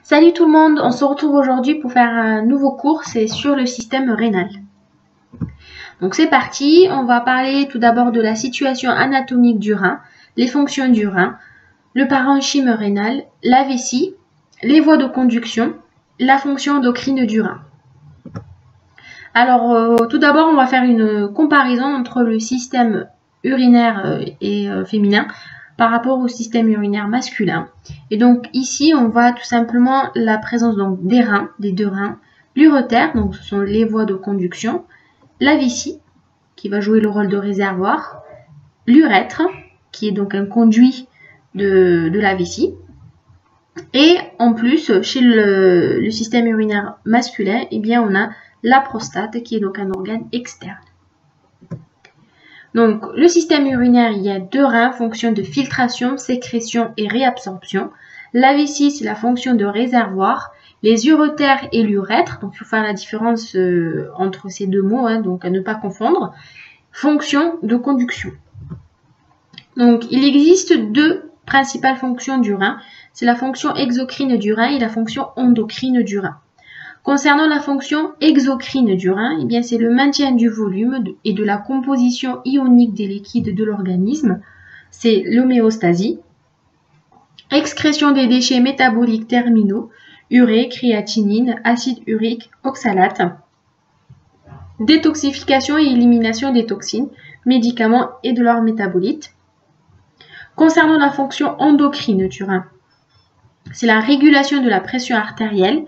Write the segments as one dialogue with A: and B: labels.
A: Salut tout le monde, on se retrouve aujourd'hui pour faire un nouveau cours, c'est sur le système rénal. Donc c'est parti, on va parler tout d'abord de la situation anatomique du rein, les fonctions du rein, le parenchyme rénal, la vessie, les voies de conduction, la fonction endocrine du rein. Alors tout d'abord on va faire une comparaison entre le système urinaire et féminin par rapport au système urinaire masculin. Et donc ici, on voit tout simplement la présence donc des reins, des deux reins, l'urétère, donc ce sont les voies de conduction, la vessie, qui va jouer le rôle de réservoir, l'urètre, qui est donc un conduit de la vessie. Et en plus, chez le système urinaire masculin, eh bien, on a la prostate, qui est donc un organe externe. Donc, le système urinaire, il y a deux reins, fonction de filtration, sécrétion et réabsorption. La vessie, c'est la fonction de réservoir. Les urétères et l'urètre, donc il faut faire la différence entre ces deux mots, donc à ne pas confondre. Fonction de conduction. Donc, il existe deux principales fonctions du rein. C'est la fonction exocrine du rein et la fonction endocrine du rein. Concernant la fonction exocrine du rein, eh bien c'est le maintien du volume et de la composition ionique des liquides de l'organisme. C'est l'homéostasie. Excrétion des déchets métaboliques terminaux, urée, créatinine, acide urique, oxalate. Détoxification et élimination des toxines, médicaments et de leurs métabolites. Concernant la fonction endocrine du rein, c'est la régulation de la pression artérielle.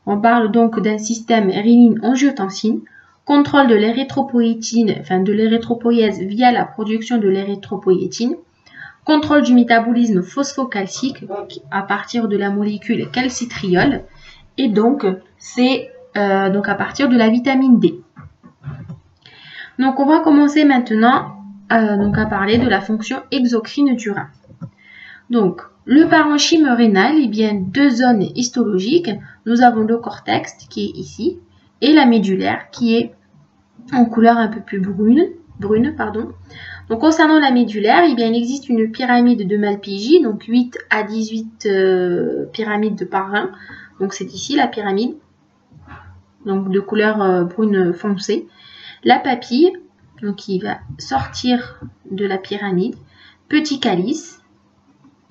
A: On parle donc d'un système rénine-angiotensine, contrôle de l'érythropoïétine, de l'érythropoïèse via la production de l'érythropoïétine, contrôle du métabolisme phosphocalcique à partir de la molécule calcitriol, et donc c'est à partir de la vitamine D. Donc on va commencer maintenant à parler de la fonction exocrine du rein. Donc, le parenchyme rénal, eh bien, deux zones histologiques. Nous avons le cortex qui est ici et la médullaire qui est en couleur un peu plus brune. Donc, concernant la médullaire, eh bien, il existe une pyramide de Malpighi, donc 8 à 18 pyramides de par rein. Donc, c'est ici la pyramide, donc de couleur brune foncée. La papille, donc qui va sortir de la pyramide. Petit calice.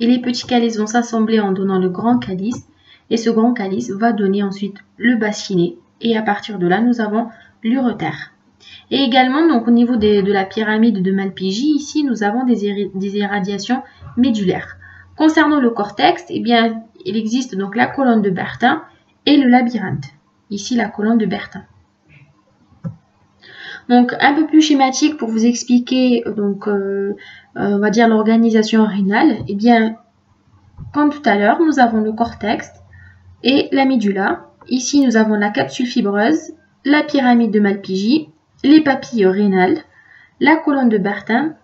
A: Et les petits calices vont s'assembler en donnant le grand calice. Et ce grand calice va donner ensuite le bassinet. Et à partir de là, nous avons l'urétère. Et également, donc au niveau de la pyramide de Malpighi, ici, nous avons des irradiations médullaires. Concernant le cortex, eh bien, il existe donc la colonne de Bertin et le labyrinthe. Ici, la colonne de Bertin. Donc, un peu plus schématique pour vous expliquer, on va dire l'organisation rénale. Eh bien, comme tout à l'heure, nous avons le cortex et la médulla. Ici, nous avons la capsule fibreuse, la pyramide de Malpighi, les papilles rénales, la colonne de Bertin,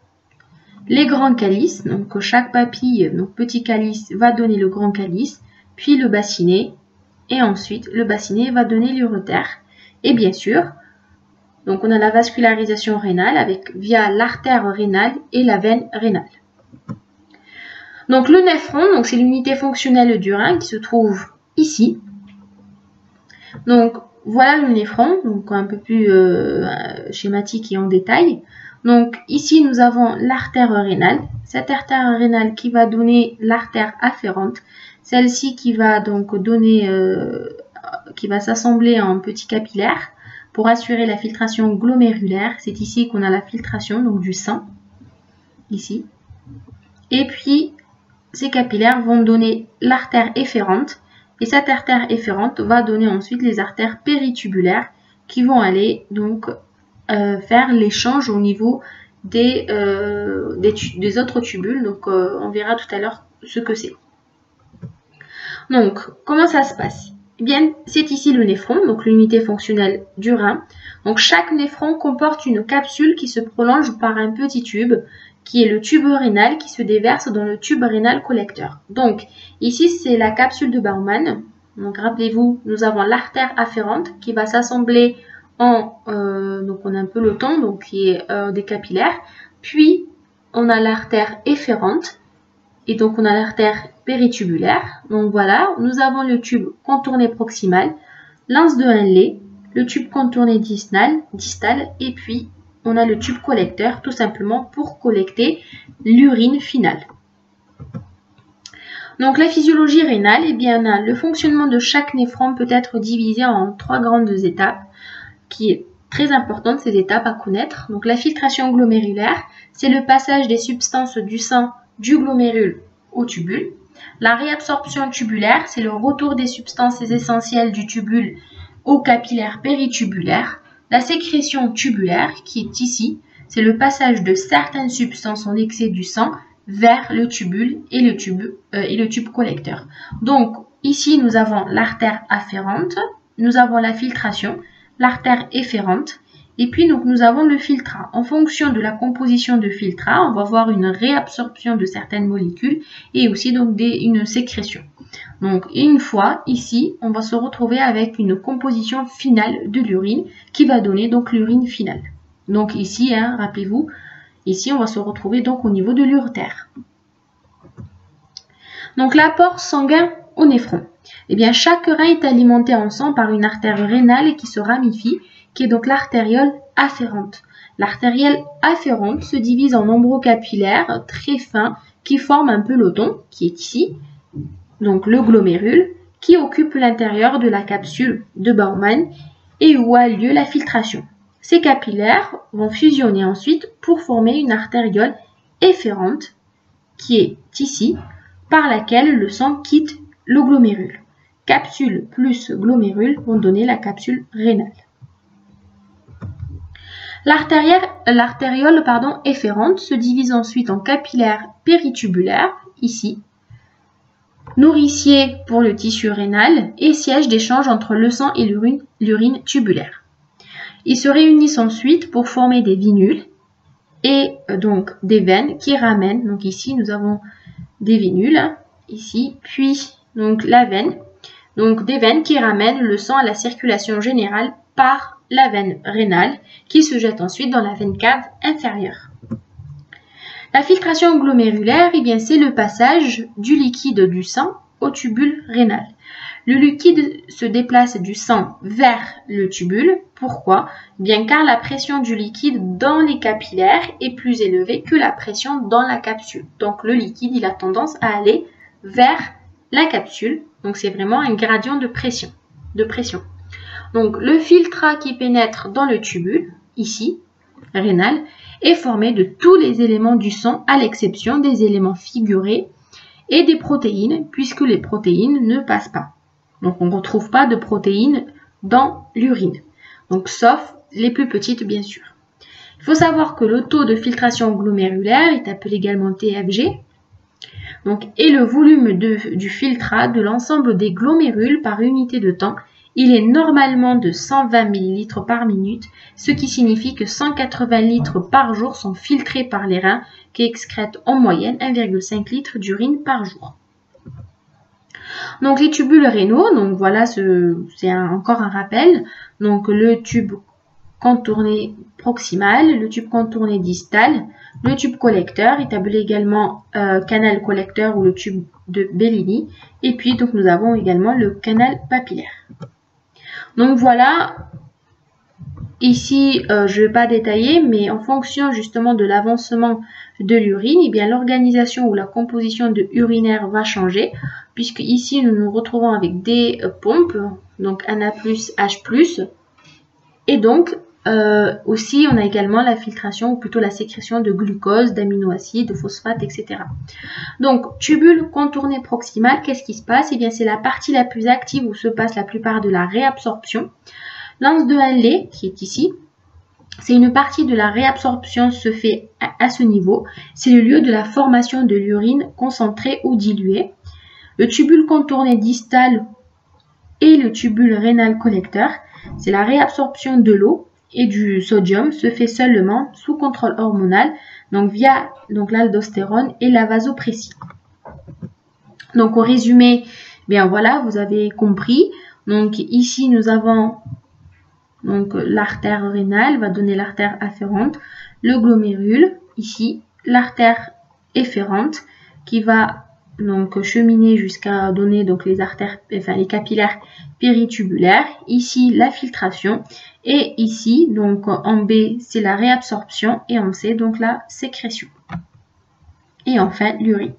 A: les grands calices. Donc, chaque papille, donc petit calice, va donner le grand calice, puis le bassinet, et ensuite, le bassinet va donner l'urétère. Et bien sûr, donc on a la vascularisation rénale via l'artère rénale et la veine rénale. Donc le néphron, c'est l'unité fonctionnelle du rein qui se trouve ici. Donc voilà le néphron, donc un peu plus schématique et en détail. Donc ici nous avons l'artère rénale, cette artère rénale qui va donner l'artère afférente, celle-ci qui va donc donner, qui va s'assembler en petits capillaires. Pour assurer la filtration glomérulaire, c'est ici qu'on a la filtration donc du sang, ici. Et puis, ces capillaires vont donner l'artère efférente, et cette artère efférente va donner ensuite les artères péritubulaires qui vont aller donc faire l'échange au niveau des autres tubules. Donc, on verra tout à l'heure ce que c'est. Donc, comment ça se passe ? Eh bien, c'est ici le néphron, donc l'unité fonctionnelle du rein. Donc, chaque néphron comporte une capsule qui se prolonge par un petit tube, qui est le tube rénal qui se déverse dans le tube rénal collecteur. Donc, ici, c'est la capsule de Bowman. Donc, rappelez-vous, nous avons l'artère afférente qui va s'assembler donc on a un peloton, donc qui est des capillaires. Puis, on a l'artère efférente et donc on a l'artère péritubulaire. Donc voilà, nous avons le tube contourné proximal, l'anse de Henle, le tube contourné distal, et puis on a le tube collecteur, tout simplement pour collecter l'urine finale. Donc la physiologie rénale, eh bien, le fonctionnement de chaque néphron peut être divisé en 3 grandes étapes, qui est très importante, ces étapes à connaître. Donc la filtration glomérulaire, c'est le passage des substances du sang du glomérule au tubule. La réabsorption tubulaire, c'est le retour des substances essentielles du tubule au capillaire péritubulaire. La sécrétion tubulaire, qui est ici, c'est le passage de certaines substances en excès du sang vers le tubule et le tube collecteur. Donc ici, nous avons l'artère afférente, nous avons la filtration, l'artère efférente, et puis donc, nous avons le filtrat. En fonction de la composition de filtrat, on va voir une réabsorption de certaines molécules et aussi donc une sécrétion. Donc une fois ici, on va se retrouver avec une composition finale de l'urine qui va donner donc l'urine finale. Donc ici, rappelez-vous, ici on va se retrouver donc au niveau de l'urétère. Donc l'apport sanguin au néphron. Eh bien, chaque rein est alimenté en sang par une artère rénale qui se ramifie, qui est donc l'artériole afférente. L'artériole afférente se divise en nombreux capillaires très fins qui forment un peloton, qui est ici, donc le glomérule, qui occupe l'intérieur de la capsule de Bowman et où a lieu la filtration. Ces capillaires vont fusionner ensuite pour former une artériole efférente, qui est ici, par laquelle le sang quitte le glomérule. Capsule plus glomérule vont donner la capsule rénale. L'artériole efférente se divise ensuite en capillaires péritubulaires, ici, nourricier pour le tissu rénal et siège d'échange entre le sang et l'urine tubulaire. Ils se réunissent ensuite pour former des vénules et donc des veines qui ramènent, donc ici nous avons des vénules, ici, puis donc la veine, donc des veines qui ramènent le sang à la circulation générale par la veine rénale qui se jette ensuite dans la veine cave inférieure. La filtration glomérulaire, eh bien, c'est le passage du liquide du sang au tubule rénal. Le liquide se déplace du sang vers le tubule. Pourquoi? Bien car la pression du liquide dans les capillaires est plus élevée que la pression dans la capsule. Donc le liquide, il a tendance à aller vers la capsule. Donc c'est vraiment un gradient de pression. Donc le filtrat qui pénètre dans le tubule, ici, rénal, est formé de tous les éléments du sang à l'exception des éléments figurés et des protéines, puisque les protéines ne passent pas. Donc on ne retrouve pas de protéines dans l'urine, donc sauf les plus petites bien sûr. Il faut savoir que le taux de filtration glomérulaire est appelé également TFG, donc, est le volume du filtrat de l'ensemble des glomérules par unité de temps. Il est normalement de 120 ml par minute, ce qui signifie que 180 litres par jour sont filtrés par les reins qui excrètent en moyenne 1,5 litre d'urine par jour. Donc les tubules rénaux, donc voilà, c'est encore un rappel. Donc le tube contourné proximal, le tube contourné distal, le tube collecteur est appelé également canal collecteur ou le tube de Bellini. Et puis donc nous avons également le canal papillaire. Donc voilà, ici je ne vais pas détailler, mais en fonction justement de l'avancement de l'urine, eh bien l'organisation ou la composition de urinaire va changer, puisque ici nous nous retrouvons avec des pompes, donc Na+, H+, et donc aussi on a également la filtration ou plutôt la sécrétion de glucose, d'aminoacides, de phosphates, etc. Donc tubule contourné proximal, qu'est-ce qui se passe? Eh bien c'est la partie la plus active où se passe la plupart de la réabsorption. L'anse de Henle, qui est ici, c'est une partie de la réabsorption se fait à ce niveau. C'est le lieu de la formation de l'urine concentrée ou diluée. Le tubule contourné distal et le tubule rénal collecteur, c'est la réabsorption de l'eau et du sodium se fait seulement sous contrôle hormonal, donc via l'aldostérone et la vasopressie. Donc au résumé, bien voilà, vous avez compris. Donc ici nous avons l'artère rénale va donner l'artère afférente, le glomérule, ici l'artère efférente, qui va donc cheminer jusqu'à donner donc les artères, enfin les capillaires péritubulaires. Ici la filtration et ici donc en B c'est la réabsorption et en C donc la sécrétion. Et enfin l'urine.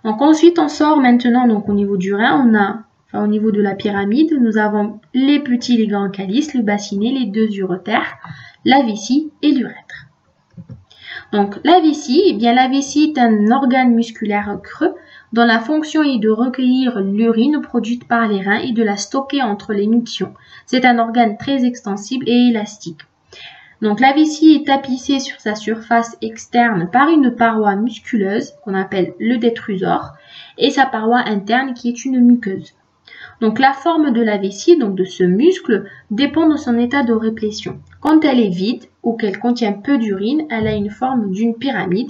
A: Donc ensuite on sort maintenant donc au niveau du rein, on a au niveau de la pyramide, nous avons les petits et les grands calices, le bassinet, les deux urotères, la vessie et l'urètre. Donc la vessie, eh bien la vessie est un organe musculaire creux dont la fonction est de recueillir l'urine produite par les reins et de la stocker entre les mictions. C'est un organe très extensible et élastique. Donc la vessie est tapissée sur sa surface externe par une paroi musculeuse qu'on appelle le détrusor et sa paroi interne qui est une muqueuse. Donc la forme de la vessie, donc de ce muscle, dépend de son état de réplétion. Quand elle est vide ou qu'elle contient peu d'urine, elle a une forme d'une pyramide.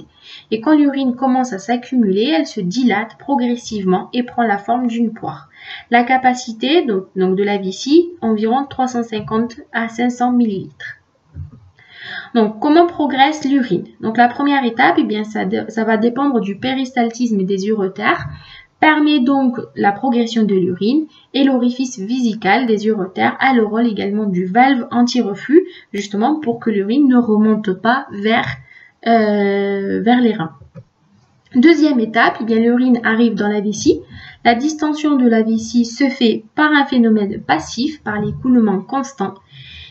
A: Et quand l'urine commence à s'accumuler, elle se dilate progressivement et prend la forme d'une poire. La capacité donc de la vessie, environ 350 à 500 ml. Donc comment progresse l'urine? Donc la première étape, eh bien, ça va dépendre du péristaltisme des urotères, permet donc la progression de l'urine et l'orifice vésical des urotères a le rôle également du valve anti-reflux, justement pour que l'urine ne remonte pas vers les reins. Deuxième étape, eh bien l'urine arrive dans la vessie. La distension de la vessie se fait par un phénomène passif, par l'écoulement constant.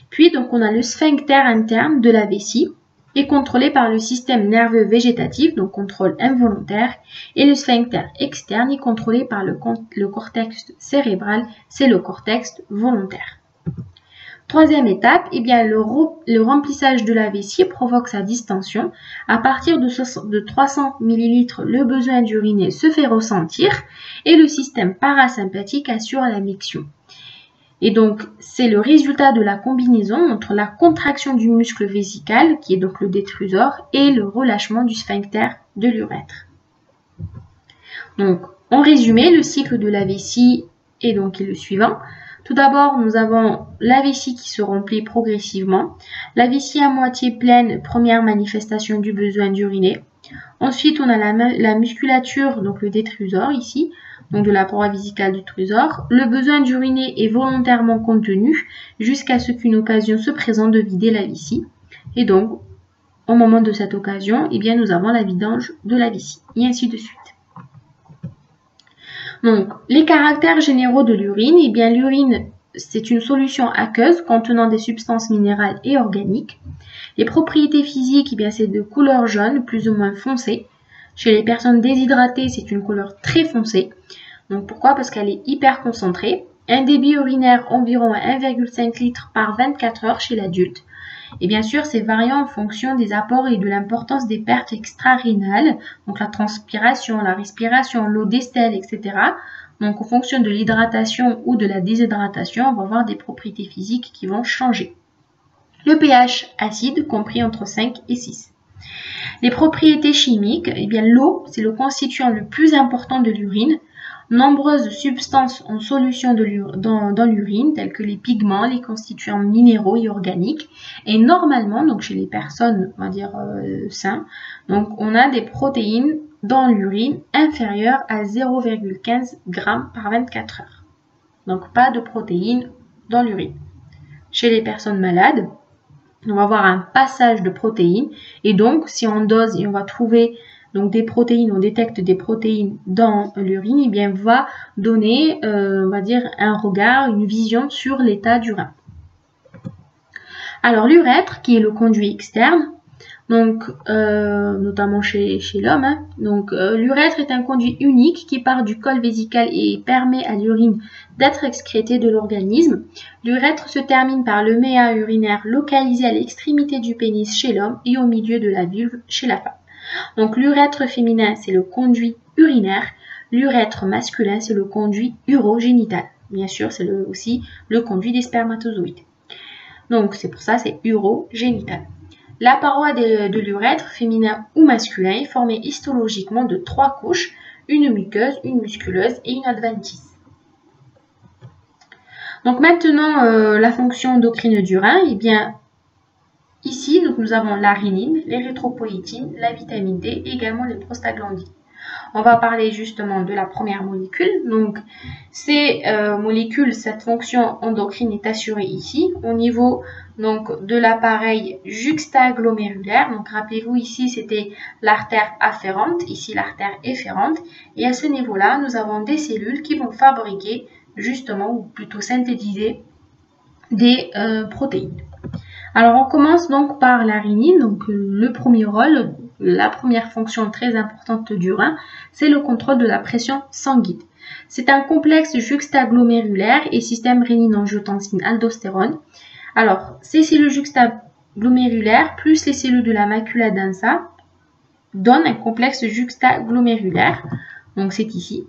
A: Puis donc on a le sphincter interne de la vessie est contrôlé par le système nerveux végétatif, donc contrôle involontaire, et le sphincter externe est contrôlé par le cortex cérébral, c'est le cortex volontaire. Troisième étape, eh bien, le remplissage de la vessie provoque sa distension. À partir de 300 ml, le besoin d'uriner se fait ressentir et le système parasympathique assure la miction. Et donc, c'est le résultat de la combinaison entre la contraction du muscle vésical, qui est donc le détrusor, et le relâchement du sphincter de l'urètre. Donc, en résumé, le cycle de la vessie est donc le suivant. Tout d'abord, nous avons la vessie qui se remplit progressivement. La vessie à moitié pleine, première manifestation du besoin d'uriner. Ensuite, on a la musculature, donc le détrusor ici, donc de la paroi vésicale du trusor. Le besoin d'uriner est volontairement contenu jusqu'à ce qu'une occasion se présente de vider la vessie. Et donc, au moment de cette occasion, eh bien, nous avons la vidange de la vessie, et ainsi de suite. Donc, les caractères généraux de l'urine, eh bien, l'urine, c'est une solution aqueuse contenant des substances minérales et organiques. Les propriétés physiques, eh bien, c'est de couleur jaune, plus ou moins foncée. Chez les personnes déshydratées, c'est une couleur très foncée. Donc pourquoi? Parce qu'elle est hyper concentrée. Un débit urinaire environ 1,5 litre par 24 heures chez l'adulte. Et bien sûr, c'est variant en fonction des apports et de l'importance des pertes extra-rénales, donc la transpiration, la respiration, l'eau d'estelle, etc. Donc en fonction de l'hydratation ou de la déshydratation, on va avoir des propriétés physiques qui vont changer. Le pH acide compris entre 5 et 6. Les propriétés chimiques, eh bien l'eau, c'est le constituant le plus important de l'urine. Nombreuses substances en solution dans l'urine, telles que les pigments, les constituants minéraux et organiques. Et normalement, donc chez les personnes, on va dire saines, donc on a des protéines dans l'urine inférieures à 0,15 g par 24 heures. Donc pas de protéines dans l'urine. Chez les personnes malades, on va avoir un passage de protéines. Et donc, si on dose et on va trouver donc des protéines, on détecte des protéines dans l'urine, et bien va donner, on va dire, un regard, une vision sur l'état du rein. Alors l'urètre, qui est le conduit externe, donc notamment chez l'homme, hein, donc l'urètre est un conduit unique qui part du col vésical et permet à l'urine d'être excrétée de l'organisme. L'urètre se termine par le méa urinaire localisé à l'extrémité du pénis chez l'homme et au milieu de la vulve chez la femme. Donc l'urètre féminin, c'est le conduit urinaire. L'urètre masculin, c'est le conduit urogénital. Bien sûr, c'est aussi le conduit des spermatozoïdes. Donc c'est pour ça, c'est urogénital. La paroi de l'urètre, féminin ou masculin, est formée histologiquement de 3 couches, une muqueuse, une musculeuse et une adventice. Donc maintenant, la fonction endocrine du rein, eh bien, ici, donc, nous avons l'arénine, l'érythropoïétine, la vitamine D et également les prostaglandines. On va parler justement de la première molécule. Donc, ces molécules, cette fonction endocrine est assurée ici au niveau donc, de l'appareil juxtaglomérulaire. Donc, rappelez-vous, ici, c'était l'artère afférente, ici l'artère efférente. Et à ce niveau-là, nous avons des cellules qui vont fabriquer justement, ou plutôt synthétiser, des protéines. Alors, on commence donc par l'arénine. Donc, le premier rôle, la première fonction très importante du rein, c'est le contrôle de la pression sanguine. C'est un complexe juxtaglomérulaire et système rénine-angiotensine-aldostérone. Alors, ces cellules juxtaglomérulaires plus les cellules de la macula densa donnent un complexe juxtaglomérulaire. Donc, c'est ici.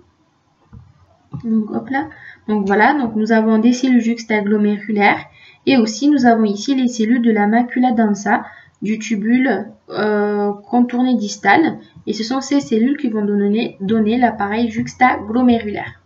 A: Donc, hop là. Donc, voilà. Donc, nous avons des cellules juxtaglomérulaires. Et aussi, nous avons ici les cellules de la macula densa, du tubule contourné distal. Et ce sont ces cellules qui vont donner l'appareil juxtaglomérulaire.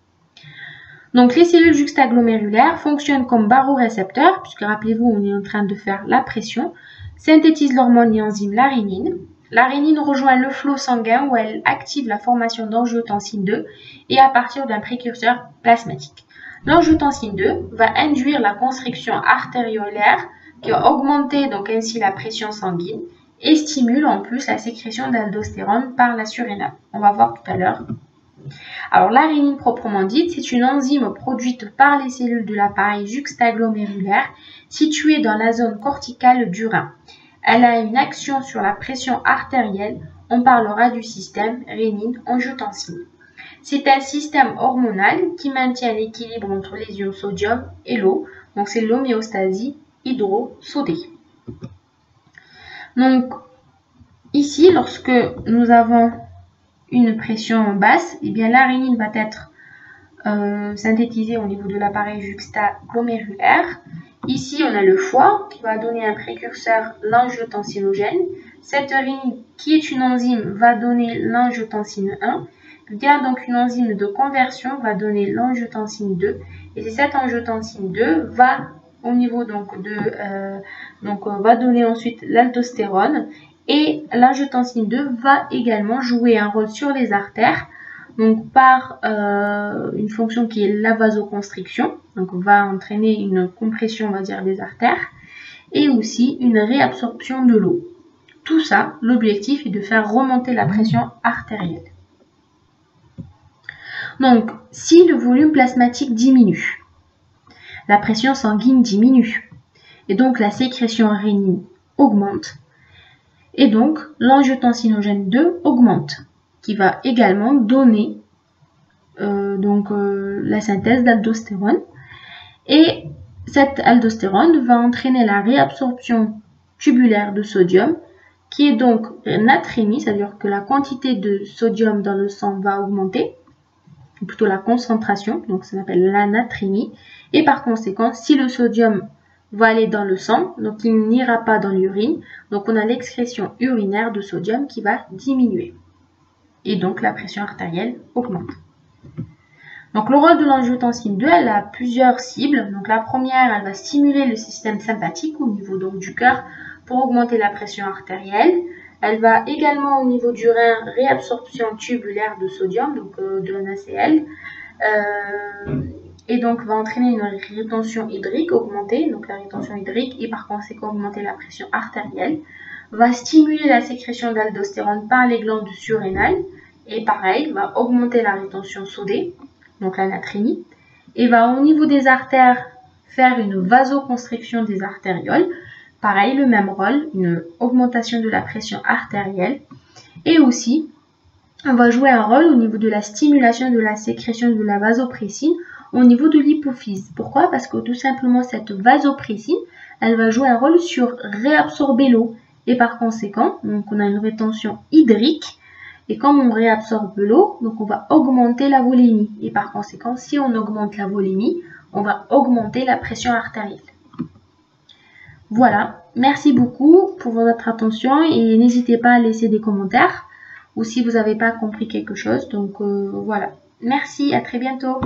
A: Donc, les cellules juxtaglomérulaires fonctionnent comme barorécepteurs, puisque rappelez-vous, on est en train de faire la pression, synthétisent l'hormone et enzyme l'arénine. L'arénine rejoint le flot sanguin où elle active la formation d'angiotensine 2 et à partir d'un précurseur plasmatique. L'angiotensine 2 va induire la constriction artériolaire qui va augmenter donc ainsi la pression sanguine et stimule en plus la sécrétion d'aldostérone par la surrénale. On va voir tout à l'heure. Alors l'arénine proprement dite, c'est une enzyme produite par les cellules de l'appareil juxtaglomérulaire située dans la zone corticale du rein. Elle a une action sur la pression artérielle. On parlera du système rénine-angiotensine. C'est un système hormonal qui maintient l'équilibre entre les ions sodium et l'eau. Donc, c'est l'homéostasie hydrosodée. Donc, ici, lorsque nous avons une pression basse, eh bien, l'arénine va être synthétisée au niveau de l'appareil juxtaglomérulaire. Ici, on a le foie qui va donner un précurseur, l'angiotensinogène. Cette arénine, qui est une enzyme, va donner l'angiotensine 1. Via donc une enzyme de conversion va donner l'angiotensine 2 et cette angiotensine 2 va au niveau va donner ensuite l'aldostérone et l'angiotensine 2 va également jouer un rôle sur les artères donc par une fonction qui est la vasoconstriction, donc va entraîner une compression on va dire des artères et aussi une réabsorption de l'eau. Tout ça, l'objectif est de faire remonter la pression artérielle. Donc, si le volume plasmatique diminue, la pression sanguine diminue, et donc la sécrétion rénine augmente, et donc l'angiotensinogène 2 augmente, qui va également donner la synthèse d'aldostérone, et cette aldostérone va entraîner la réabsorption tubulaire de sodium, qui est donc natrémie, c'est-à-dire que la quantité de sodium dans le sang va augmenter, plutôt la concentration, donc ça s'appelle la natrémie, et par conséquent, si le sodium va aller dans le sang, donc il n'ira pas dans l'urine, donc on a l'excrétion urinaire de sodium qui va diminuer, et donc la pression artérielle augmente. Donc le rôle de l'angiotensine 2, elle a plusieurs cibles. Donc la première, elle va stimuler le système sympathique au niveau donc, du cœur pour augmenter la pression artérielle. Elle va également au niveau du rein réabsorption tubulaire de sodium, donc de NaCl, et donc va entraîner une rétention hydrique augmentée, donc la rétention hydrique et par conséquent augmenter la pression artérielle. Va stimuler la sécrétion d'aldostérone par les glandes surrénales et pareil, va augmenter la rétention sodée, donc la natrémie, et va au niveau des artères faire une vasoconstriction des artérioles. Pareil, le même rôle, une augmentation de la pression artérielle. Et aussi, on va jouer un rôle au niveau de la stimulation de la sécrétion de la vasopressine au niveau de l'hypophyse. Pourquoi? Parce que tout simplement, cette vasopressine, elle va jouer un rôle sur réabsorber l'eau. Et par conséquent, donc on a une rétention hydrique. Et comme on réabsorbe l'eau, donc on va augmenter la volémie. Et par conséquent, si on augmente la volémie, on va augmenter la pression artérielle. Voilà, merci beaucoup pour votre attention et n'hésitez pas à laisser des commentaires ou si vous n'avez pas compris quelque chose. Donc voilà, merci, à très bientôt.